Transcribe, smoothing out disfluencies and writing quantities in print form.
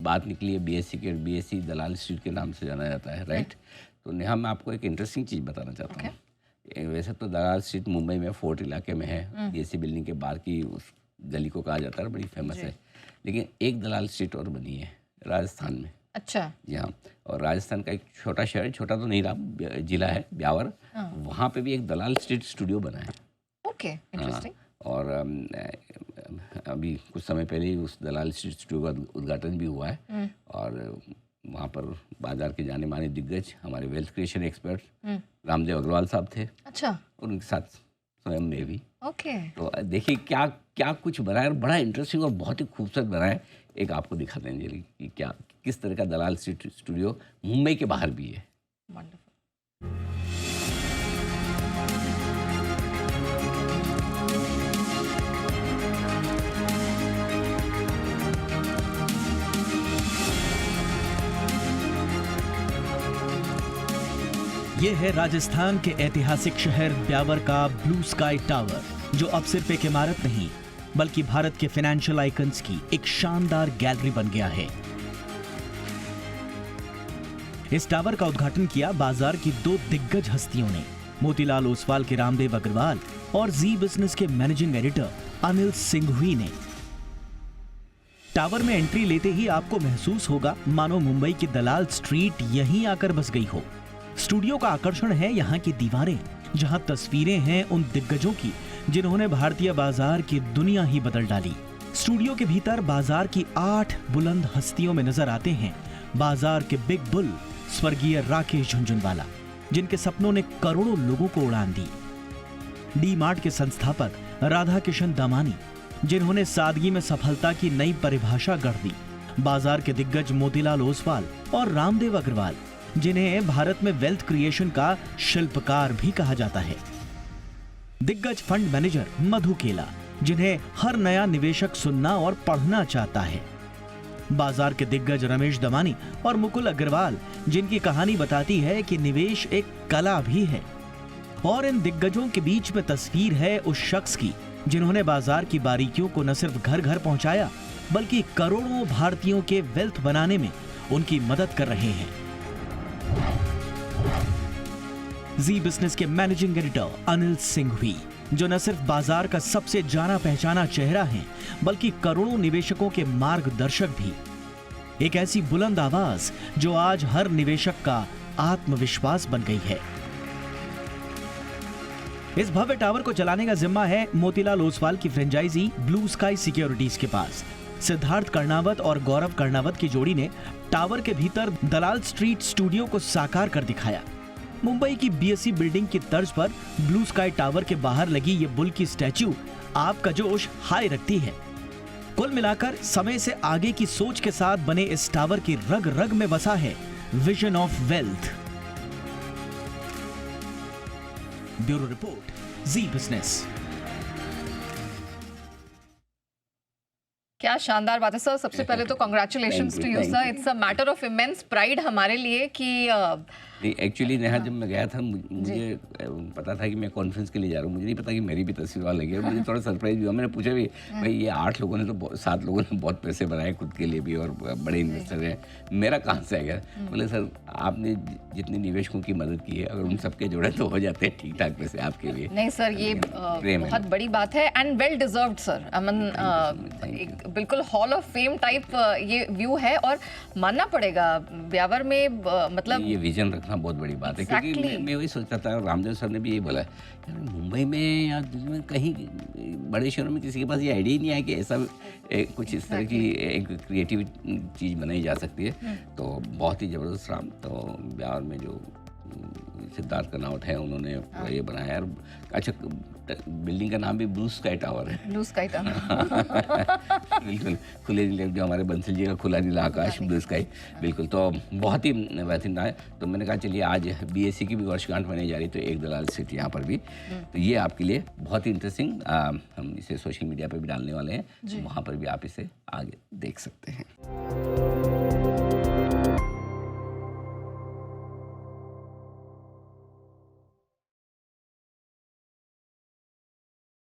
बात निकली है बीएससी के, बीएससी दलाल स्ट्रीट के नाम से जाना जाता है, राइट। तो नेहा मैं आपको एक इंटरेस्टिंग चीज़ बताना चाहता हूँ। वैसे तो दलाल स्ट्रीट मुंबई में फोर्ट इलाके में है, बीएससी बिल्डिंग के बाहर की उस गली को कहा जाता है, बड़ी फेमस है। लेकिन एक दलाल स्ट्रीट और बनी है राजस्थान में। अच्छा जी हाँ, और राजस्थान का एक छोटा शहर, छोटा तो नहीं रहा, जिला है ब्यावर, वहाँ पे भी एक दलाल स्ट्रीट स्टूडियो बना है। Okay, interesting. और अभी कुछ समय पहले ही उस दलाल स्ट्रीट स्टूडियो का उद्घाटन भी हुआ है। और वहाँ पर बाजार के जाने माने दिग्गज, हमारे wealth creation expert Ramdev Agrawal साहब थे। अच्छा। और उनके साथ स्वयं में भी। ओके। तो देखिए क्या क्या कुछ बना है, बड़ा इंटरेस्टिंग और बहुत ही खूबसूरत बना है। एक आपको दिखाते हैं कि क्या किस तरह का दलाल स्ट्रीट स्टूडियो मुंबई के बाहर भी है। ये है राजस्थान के ऐतिहासिक शहर ब्यावर का ब्लू स्काई टावर, जो अब सिर्फ एक इमारत नहीं बल्कि भारत के फाइनेंशियल आइकन्स की एक शानदार गैलरी बन गया है। इस टावर का उद्घाटन किया बाजार की दो दिग्गज हस्तियों ने, मोतीलाल ओसवाल के रामदेव अग्रवाल और जी बिजनेस के मैनेजिंग एडिटर अनिल सिंघवी ने। टावर में एंट्री लेते ही आपको महसूस होगा मानो मुंबई की दलाल स्ट्रीट यहीं आकर बस गई हो। स्टूडियो का आकर्षण है यहाँ की दीवारें, जहाँ तस्वीरें हैं उन दिग्गजों की जिन्होंने भारतीय बाजार की दुनिया ही बदल डाली। स्टूडियो के भीतर बाजार की 8 बुलंद हस्तियों में नजर आते हैं बाजार के बिग बुल स्वर्गीय राकेश झुनझुनवाला, जिनके सपनों ने करोड़ों लोगों को उड़ान दी। डी मार्ट के संस्थापक राधा किशन दामानी, जिन्होंने सादगी में सफलता की नई परिभाषा गढ़ दी। बाजार के दिग्गज मोतीलाल ओसवाल और रामदेव अग्रवाल, जिन्हें भारत में वेल्थ क्रिएशन का शिल्पकार भी कहा जाता है। दिग्गज फंड मैनेजर मधु केला, जिन्हें हर नया निवेशक सुनना और पढ़ना चाहता है। बाजार के दिग्गज रमेश दमानी और मुकुल अग्रवाल, जिनकी कहानी बताती है कि निवेश एक कला भी है। और इन दिग्गजों के बीच में तस्वीर है उस शख्स की जिन्होंने बाजार की बारीकियों को न सिर्फ घर घर पहुंचाया बल्कि करोड़ों भारतीयों के वेल्थ बनाने में उनकी मदद कर रहे हैं। जी बिजनेस के मैनेजिंग एडिटर अनिल सिंघवी, जो न सिर्फ बाजार का सबसे जाना पहचाना चेहरा हैं बल्कि करोड़ों निवेशकों के मार्गदर्शक भी। एक ऐसी बुलंद आवाज जो आज हर निवेशक का आत्मविश्वास बन गई है। इस भव्य टावर को चलाने का जिम्मा है मोतीलाल ओसवाल की फ्रेंचाइजी ब्लू स्काई सिक्योरिटीज के पास। सिद्धार्थ कर्णावत और गौरव कर्णावत की जोड़ी ने टावर के भीतर दलाल स्ट्रीट स्टूडियो को साकार कर दिखाया। मुंबई की बीएससी बिल्डिंग की तर्ज पर ब्लू स्काई टावर के बाहर लगी ये बुल की स्टैच्यू आपका जोश हाई रखती है। कुल मिलाकर समय से आगे की सोच के साथ बने इस टावर की रग रग में बसा है vision of wealth. Bureau report, Zee business. क्या शानदार बात है सर। सबसे पहले तो congratulations to you sir. It's a matter of immense pride हमारे लिए कि एक्चुअली नेहा, जब मैं गया था मुझे पता था कि मैं कॉन्फ्रेंस के लिए जा रहा हूँ, मुझे नहीं पता कि मेरी भी तस्वीर वहाँ लगी है। मुझे थोड़ा सरप्राइज भी हुआ। मैंने पूछा भी, भाई ये 8 लोगों ने तो 7 लोगों ने बहुत पैसे बनाए खुद के लिए भी और बड़े इन्वेस्टर हैं, मेरा कहाँ से आ गया? बोले सर आपने जितने निवेशकों की मदद की है अगर उन सबके जोड़े तो हो जाते हैं ठीक ठाक पैसे आपके लिए। नहीं सर, ये बहुत बड़ी बात है एंड वेल डिजर्व्ड सर। अमन बिल्कुल हॉल ऑफ फेम टाइप ये व्यू है और मानना पड़ेगा ब्यावर में मतलब ये विजन रखना बहुत बड़ी बात है। क्योंकि मैं वही सोचता था, रामदेव सर ने भी ये बोला यार मुंबई में या दिल्ली में कहीं बड़े शहरों में किसी के पास ये आइडिया ही नहीं है कि ऐसा कुछ इस तरह की एक क्रिएटिव चीज़ बनाई जा सकती है। तो बहुत ही ज़बरदस्त राम। तो ब्यावर में जो सिद्धार्थ कर्णावत है उन्होंने ये बनाया है। अच्छा, बिल्डिंग का नाम भी ब्लू स्काई टावर है। ब्लू स्काई टावर बिल्कुल, खुले नीले जो हमारे बंसल जी का खुला नीला आकाश, ब्लू स्काई, बिल्कुल। तो बहुत ही बेहतरीन है। तो मैंने कहा चलिए आज बीएससी की भी वर्षगांठ मनाई जा रही, तो एक दलाल स्ट्रीट यहाँ पर भी, तो ये आपके लिए बहुत ही इंटरेस्टिंग। हम इसे सोशल मीडिया पर भी डालने वाले हैं, वहाँ पर भी आप इसे आगे देख सकते हैं।